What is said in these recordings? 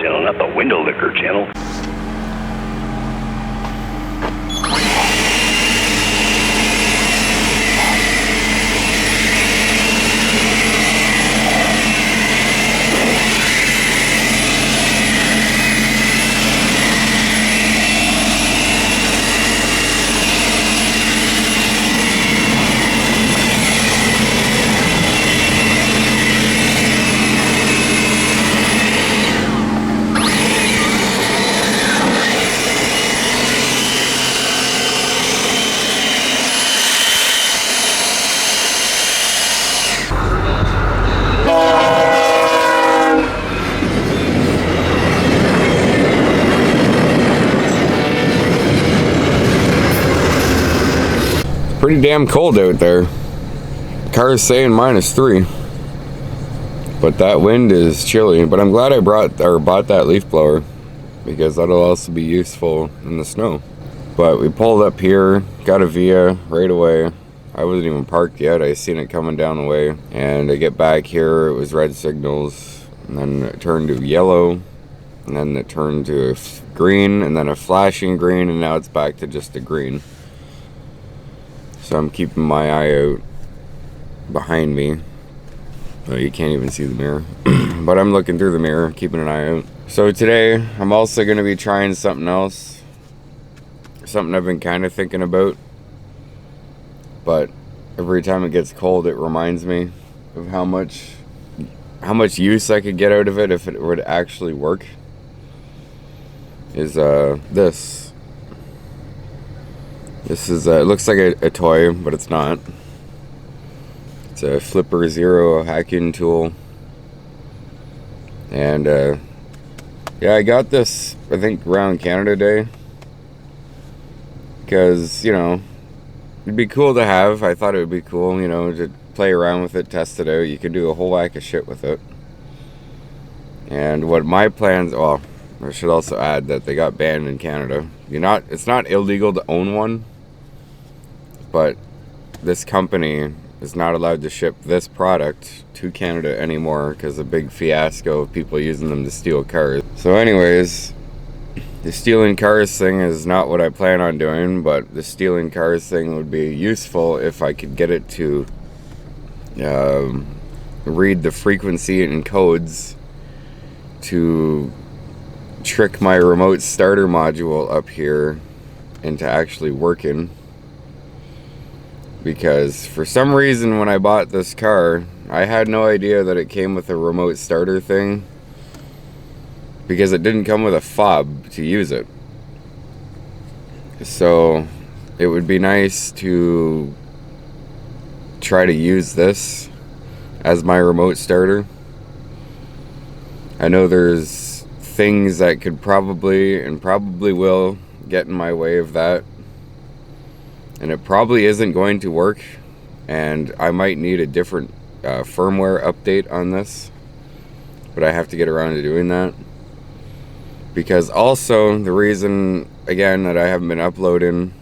channel, not the window liquor channel. Pretty damn cold out there. The car is saying -3, but that wind is chilly. But I'm glad I bought that leaf blower, because that'll also be useful in the snow. But we pulled up here, got a Via right away. I wasn't even parked yet. I seen it coming down the way, and I get back here, it was red signals, and then it turned to yellow, and then it turned to green, and then a flashing green, and now it's back to just a green. So I'm keeping my eye out behind me. Oh, you can't even see the mirror. But I'm looking through the mirror, keeping an eye out. So today, I'm also going to be trying something else. Something I've been kind of thinking about. But every time it gets cold, it reminds me of how much use I could get out of it if it were to actually work. Is this. This is, it looks like a toy, but it's not. It's a Flipper Zero hacking tool. And, yeah, I got this, I think, around Canada Day. Because, you know, it'd be cool to have. I thought it would be cool, you know, to play around with it, test it out. You could do a whole whack of shit with it. And what my plans, well, I should also add that they got banned in Canada. It's not illegal to own one. But this company is not allowed to ship this product to Canada anymore because of a big fiasco of people using them to steal cars. So anyways, the stealing cars thing is not what I plan on doing, but the stealing cars thing would be useful if I could get it to read the frequency and codes to trick my remote starter module up here into actually working. Because for some reason when I bought this car, I had no idea that it came with a remote starter thing, because it didn't come with a fob to use it. So it would be nice to try to use this as my remote starter. I know there's things that could probably will get in my way of that. And it probably isn't going to work, and I might need a different firmware update on this, but I have to get around to doing that. Because also, the reason, again, that I haven't been uploading,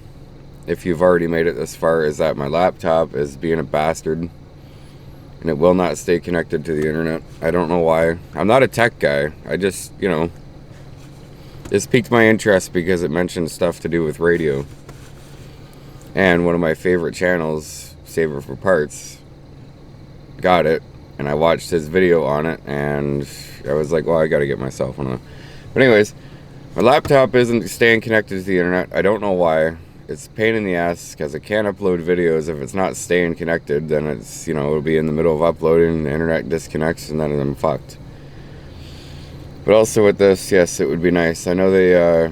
if you've already made it this far, is that my laptop is being a bastard, and it will not stay connected to the internet. I don't know why. I'm not a tech guy. I just, you know, this piqued my interest because it mentioned stuff to do with radio. And one of my favorite channels, Saver for Parts, got it, and I watched his video on it, and I was like, well, I gotta get myself one. But anyways, my laptop isn't staying connected to the internet. I don't know why. It's a pain in the ass, because I can't upload videos. If it's not staying connected, then it's, you know, it'll be in the middle of uploading, the internet disconnects, and then I'm fucked. But also with this, yes, it would be nice. I know they,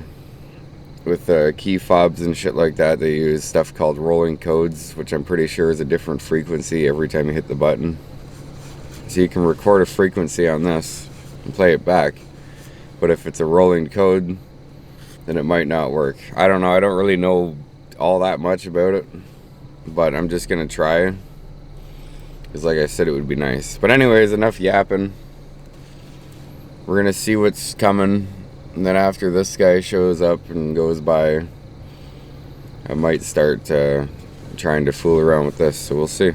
with key fobs and shit like that, they use stuff called rolling codes, which I'm pretty sure is a different frequency every time you hit the button. So you can record a frequency on this and play it back, but if it's a rolling code, then it might not work. I don't know. I don't really know all that much about it, but I'm just gonna try, because like I said, it would be nice. But anyways, enough yapping. We're gonna see what's coming. And then after this guy shows up and goes by, I might start trying to fool around with this, so we'll see.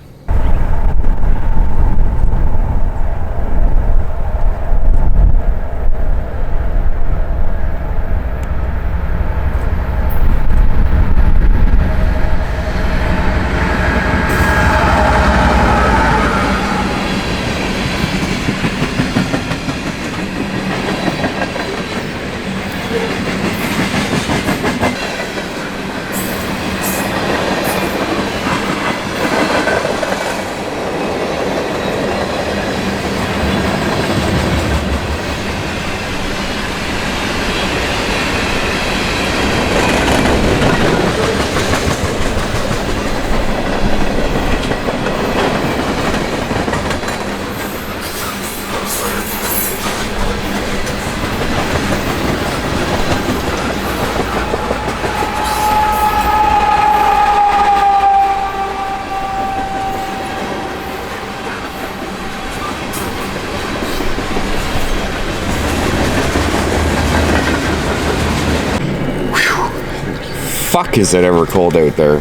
fuck is it ever cold out there?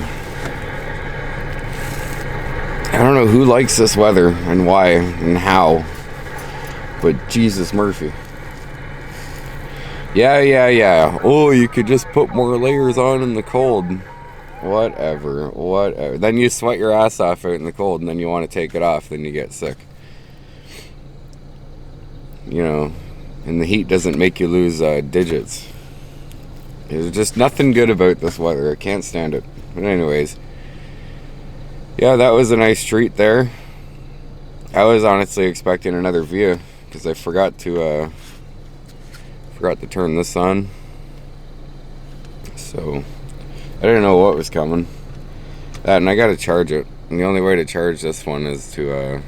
I don't know who likes this weather and why and how, but Jesus Murphy. Yeah. Oh, you could just put more layers on in the cold. Whatever. Then you sweat your ass off out in the cold, and then you want to take it off, then you get sick. You know, and the heat doesn't make you lose digits. There's just nothing good about this weather. I can't stand it. But anyways, yeah, that was a nice treat there. I was honestly expecting another view because I forgot to turn this on. So I didn't know what was coming. That, and I got to charge it. And the only way to charge this one is to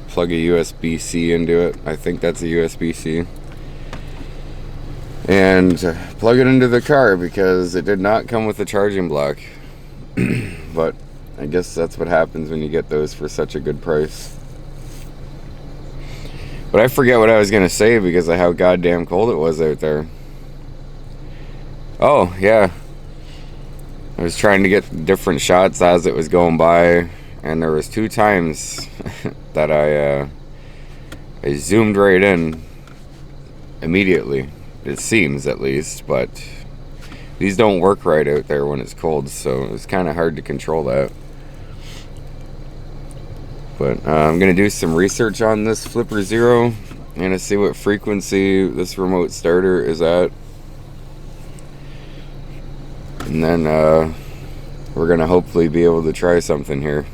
plug a USB-C into it. I think that's a USB-C. And plug it into the car because it did not come with a charging block. But I guess that's what happens when you get those for such a good price. But I forget what I was going to say because of how goddamn cold it was out there. Oh, yeah. I was trying to get different shots as it was going by. And there was 2 times that I zoomed right in immediately. It seems, at least, but these don't work right out there when it's cold, so it's kind of hard to control that. But I'm going to do some research on this Flipper Zero. I'm going to see what frequency this remote starter is at. And then we're going to hopefully be able to try something here.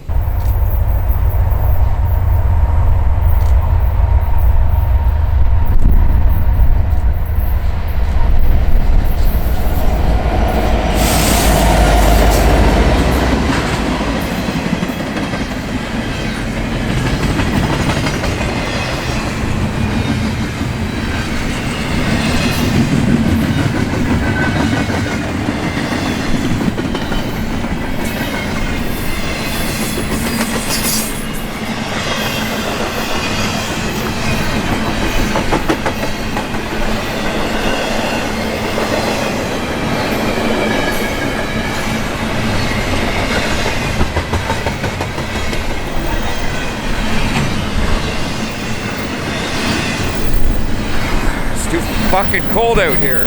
Fucking cold out here.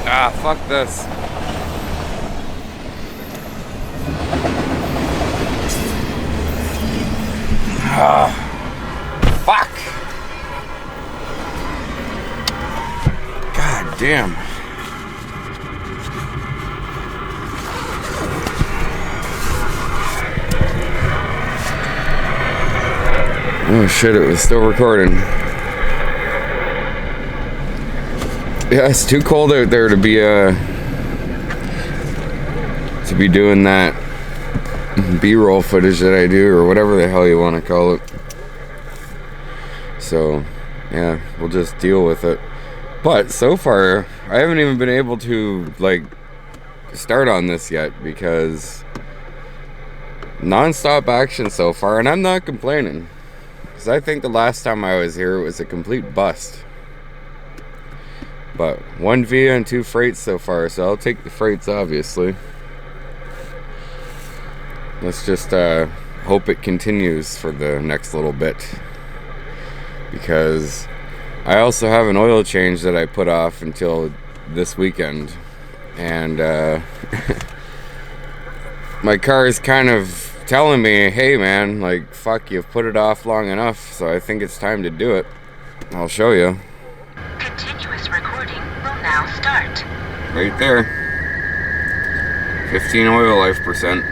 Ah, fuck this. Ah, fuck. God damn. Oh shit, it was still recording. Yeah, it's too cold out there to be doing that B-roll footage that I do, or whatever the hell you want to call it. So, yeah, we'll just deal with it. But so far, I haven't even been able to like start on this yet because non-stop action so far, and I'm not complaining. Because I think the last time I was here, it was a complete bust. But 1 via and 2 freights so far, so I'll take the freights, obviously. Let's just hope it continues for the next little bit. Because I also have an oil change that I put off until this weekend. And my car is kind of telling me, hey man, like, fuck, you've put it off long enough, so I think it's time to do it. I'll show you. Continuous recording will now start. Right there. 15 oil life percent.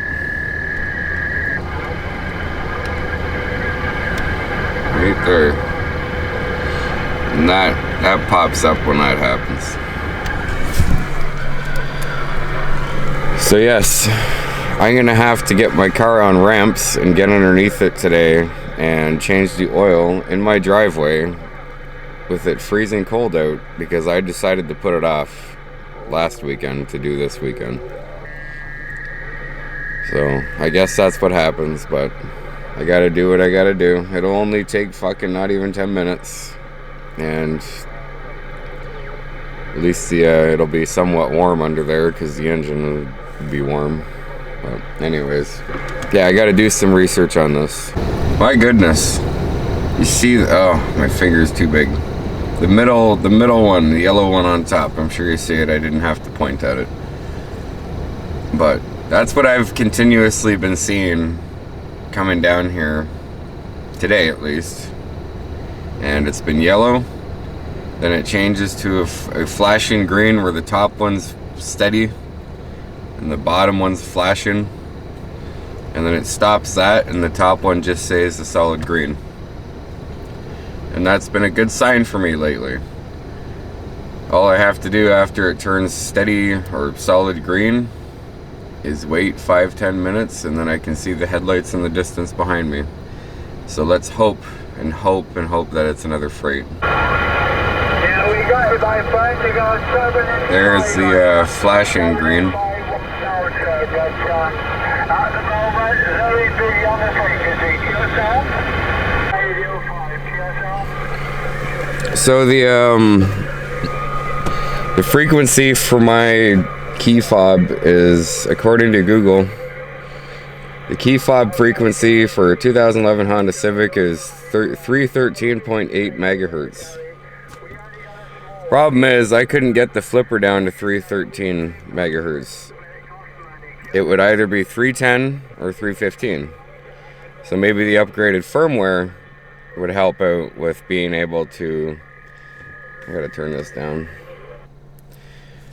Right there. And that pops up when that happens. So yes, I'm gonna have to get my car on ramps and get underneath it today and change the oil in my driveway with it freezing cold out because I decided to put it off last weekend to do this weekend. So I guess that's what happens, but I gotta do what I gotta do. It'll only take fucking not even 10 minutes. And at least it'll be somewhat warm under there because the engine will be warm. But anyways, yeah, I gotta do some research on this. My goodness. You see, oh, my finger's too big. The middle one, the yellow one on top. I'm sure you see it. I didn't have to point at it. But that's what I've continuously been seeing coming down here today, at least. And it's been yellow. Then it changes to a flashing green where the top one's steady and the bottom one's flashing. And then it stops that and the top one just stays a solid green. And that's been a good sign for me lately. All I have to do after it turns steady or solid green is wait 5-10 minutes and then I can see the headlights in the distance behind me. So let's hope and hope and hope that it's another freight. Yeah, we got it by five to go 7. There's the flashing green. At the moment, very busy on the frequency. Yourself? Radio 5, yourself? So the frequency for my key fob is, according to Google, the key fob frequency for a 2011 Honda Civic is 313.8 megahertz. Problem is, I couldn't get the flipper down to 313 megahertz. It would either be 310 or 315. So maybe the upgraded firmware would help out with being able to... I gotta turn this down.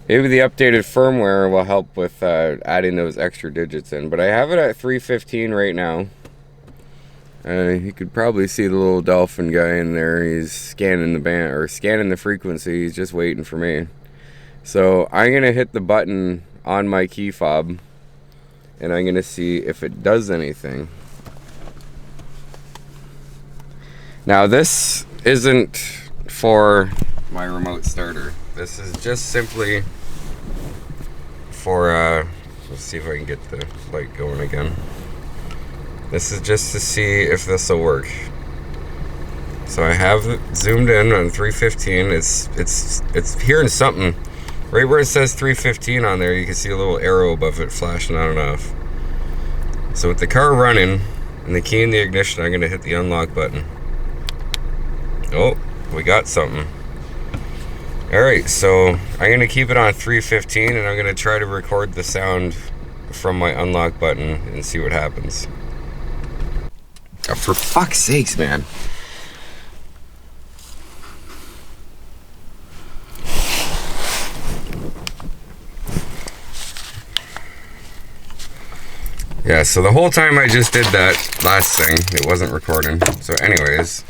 Maybe the updated firmware will help with adding those extra digits in. But I have it at 315 right now. You could probably see the little dolphin guy in there. He's scanning the band or scanning the frequency. He's just waiting for me. So I'm gonna hit the button on my key fob, and I'm gonna see if it does anything. Now this isn't for my remote starter. This is just simply for let's see if I can get the light going again. This is just to see if this will work. So I have it zoomed in on 315. It's hearing something. Right where it says 315 on there, you can see a little arrow above it flashing on and off. So with the car running and the key in the ignition, I'm gonna hit the unlock button. Oh, we got something. Alright, so I'm gonna keep it on 315 and I'm gonna try to record the sound from my unlock button and see what happens. Oh, for fuck's sakes, man. Yeah, so the whole time I just did that last thing, it wasn't recording. So anyways,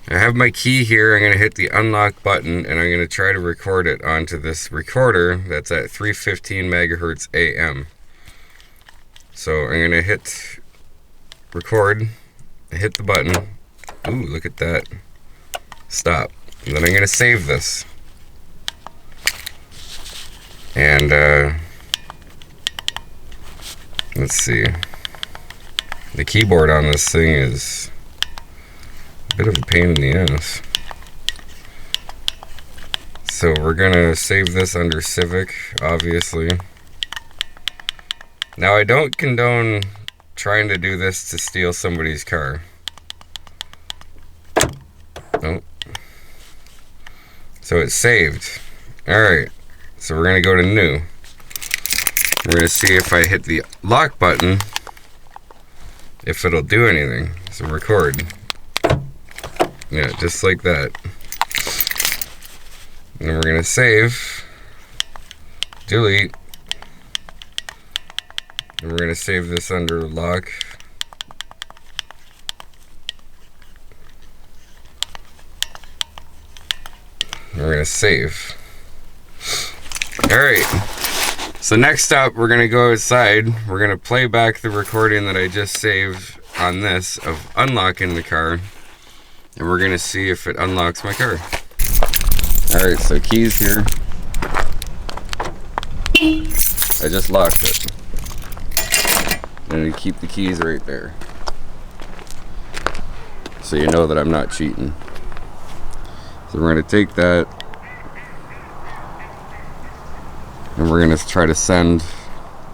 I have my key here. I'm going to hit the unlock button and I'm going to try to record it onto this recorder that's at 315 megahertz AM. So I'm going to hit record, hit the button. Ooh, look at that. Stop. And then I'm going to save this. And let's see. The keyboard on this thing is a bit of a pain in the ass. So we're gonna save this under Civic, obviously. Now I don't condone trying to do this to steal somebody's car. Nope. So it's saved. Alright, so we're gonna go to new. We're gonna see if I hit the lock button, if it'll do anything. So record. Yeah, just like that. And then we're gonna save, delete, and we're gonna save this under lock. And we're gonna save. Alright, so next up we're gonna go outside. We're gonna play back the recording that I just saved on this of unlocking the car. And we're gonna see if it unlocks my car. Alright, so keys here. I just locked it. And keep the keys right there. So you know that I'm not cheating. So we're going to take that. And we're going to try to send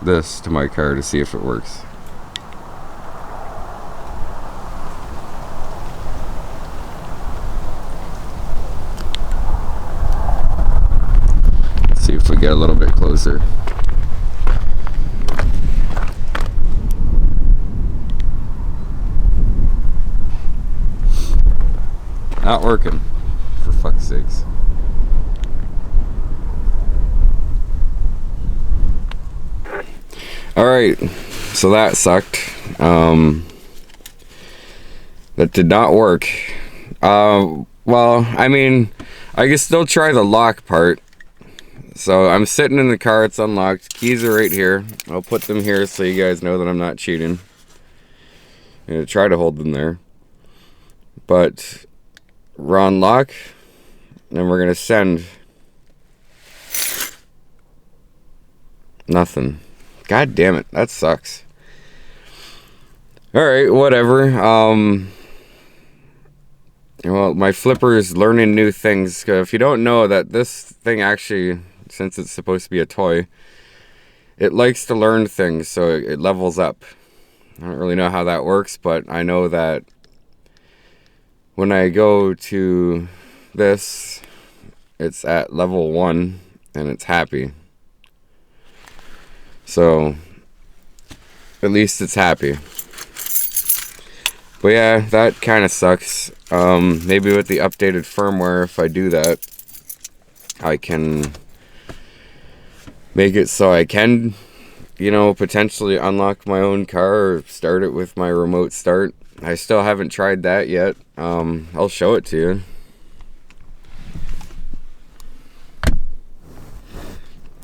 this to my car to see if it works. Let's see if we get a little bit closer. Not working, for fuck's sakes. Alright, so that sucked. That did not work. Well, I mean, I can still try the lock part. So I'm sitting in the car, it's unlocked. Keys are right here. I'll put them here so you guys know that I'm not cheating. I'm gonna try to hold them there. But we're on lock, and we're gonna send nothing. God damn it, that sucks. Alright, whatever. Well, my flipper is learning new things. If you don't know that this thing actually, since it's supposed to be a toy, it likes to learn things, so it levels up. I don't really know how that works, but I know that when I go to this, it's at level 1 and it's happy. So at least it's happy. But yeah, that kind of sucks. Maybe with the updated firmware, if I do that, I can make it so I can, you know, potentially unlock my own car or start it with my remote start. I still haven't tried that yet. I'll show it to you.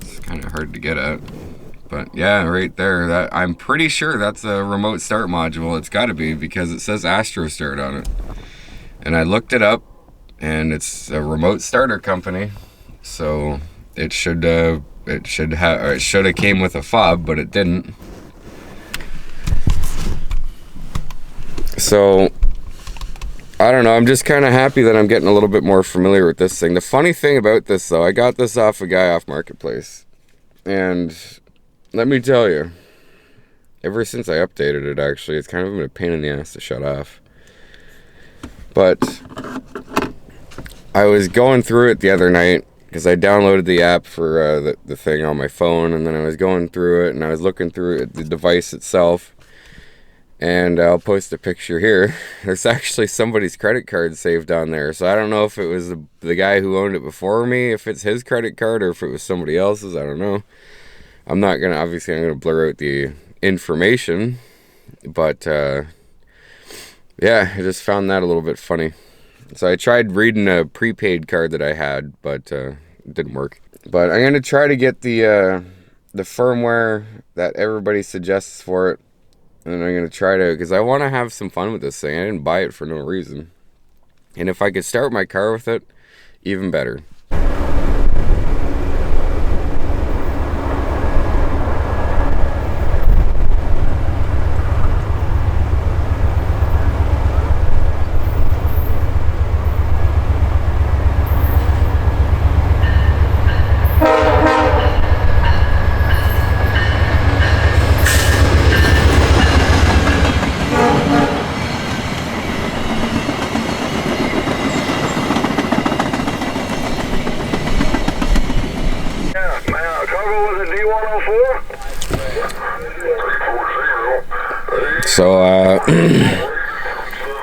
It's kind of hard to get at. But yeah, right there, that I'm pretty sure that's a remote start module. It's got to be, because it says Astro Start on it. And I looked it up, and it's a remote starter company. So it should have came with a fob, but it didn't. So I don't know, I'm just kind of happy that I'm getting a little bit more familiar with this thing. The funny thing about this, though, I got this off a guy off Marketplace, and let me tell you, ever since I updated it, actually, it's kind of been a pain in the ass to shut off. But I was going through it the other night, because I downloaded the app for the thing on my phone, and then I was going through it, and I was looking through it, the device itself. And I'll post a picture here. There's actually somebody's credit card saved on there. So I don't know if it was the guy who owned it before me, if it's his credit card, or if it was somebody else's. I don't know. I'm not going to, obviously, I'm going to blur out the information. But, yeah, I just found that a little bit funny. So I tried reading a prepaid card that I had, but it didn't work. But I'm going to try to get the firmware that everybody suggests for it. And I'm going to try to, because I want to have some fun with this thing. I didn't buy it for no reason. And if I could start my car with it, even better. So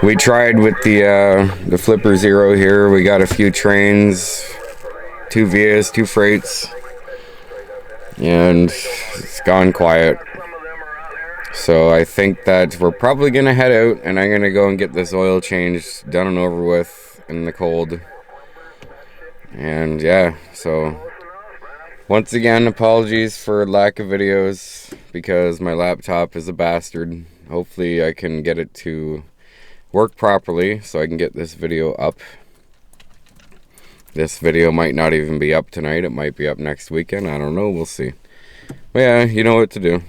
we tried with the Flipper Zero here. We got a few trains, 2 Vias, 2 freights, and it's gone quiet. So I think that we're probably gonna head out, and I'm gonna go and get this oil changed, done and over with in the cold. And yeah, so once again, apologies for lack of videos, because my laptop is a bastard. Hopefully I can get it to work properly so I can get this video up. This video might not even be up tonight. It might be up next weekend. I don't know. We'll see. But yeah, you know what to do.